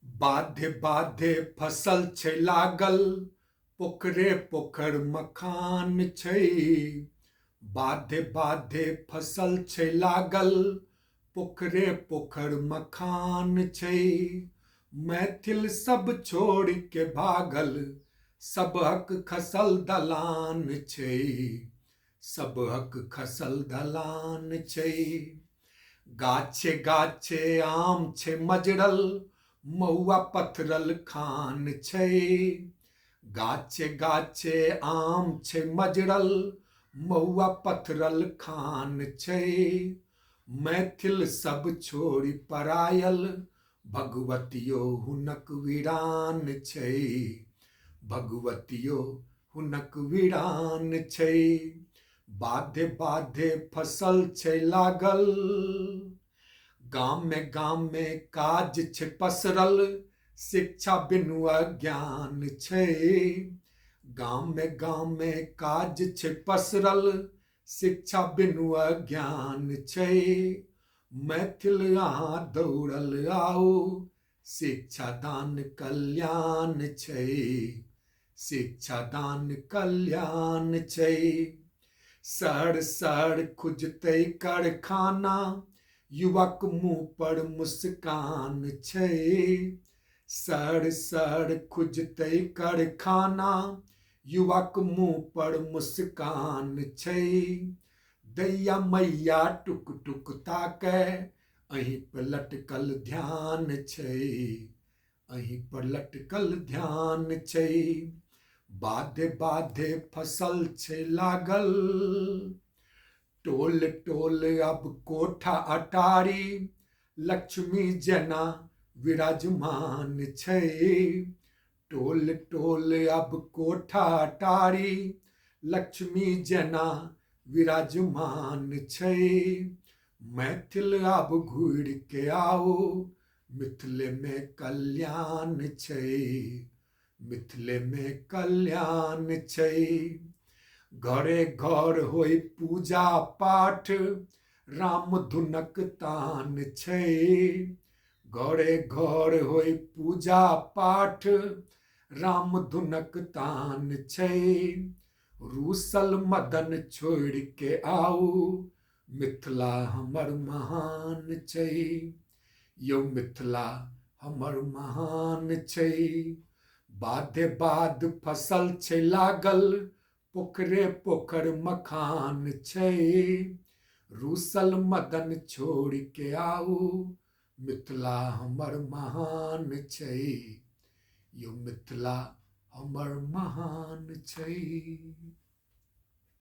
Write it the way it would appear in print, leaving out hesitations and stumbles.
बाधे बाधे फसल छै लागल, पोखरे पोखर मखान छै। बाधे बाधे फसल छै लागल, पोखरे पोखर मखान छै। मैथिल सब छोड़ के भागल, सबहक खसल दलान छै। सबहक खसल दलान छै। गाछे गाछे आम छै मजरल, महुआ पथरल खान छै। गाछे गाछे आम छै मजरल, महुआ पथरल खान छै। मैथिल सब छोड़ि परायल, भगवतियो हुनक वीरान छै। भगवतियो हुनक वीरान छै। बाधे बाधे फसल छै लागल, गामे गामे काज छै पसरल, शिक्षा बिनु अज्ञान छै। गामे गामे काज छै पसरल, शिक्षा बिनु अज्ञान छै। मैथिल अहाँ दौड़ल आउ, शिक्षा दान कल्याण छै। शिक्षा दान कल्याण छै। शहर शहर खुजतै कारखाना, युवक मुँह पर मुस्कान छै। शहर शहर खुजतै कारखाना, युवक मुँह पर मुस्कान छै। दैया मैया टुक टुक ताकै, अहीं पर लटकल ध्यान छै। अहीं पर लटकल ध्यान छै। बाधे बाधे फसल छै लागल, टोल टोल अब कोठा अटारी, लक्ष्मी जेना विराजमान छै। टोल टोल अब कोठा अटारी, लक्ष्मी जेना विराजमान छै। मैथिल आब घुरि के आओ, मिथिले में कल्याण छै। मिथिले में कल्याण छै। घरे घर होय पूजा पाठ, राम धुनक तान छै। घरे घर होय पूजा पाठ, राम धुनक तान छै। रूसल मदन छोड़ के आउ, मिथिला हमर महान छै। यौ मिथिला हमर महान छै। बाधे बाध फसल छै लागल, पोखरे पोखर मखान छै। रूसल मदन छोड़ के आउ, मिथिला हमर महान छै। यौ मिथिला हमर महान छै।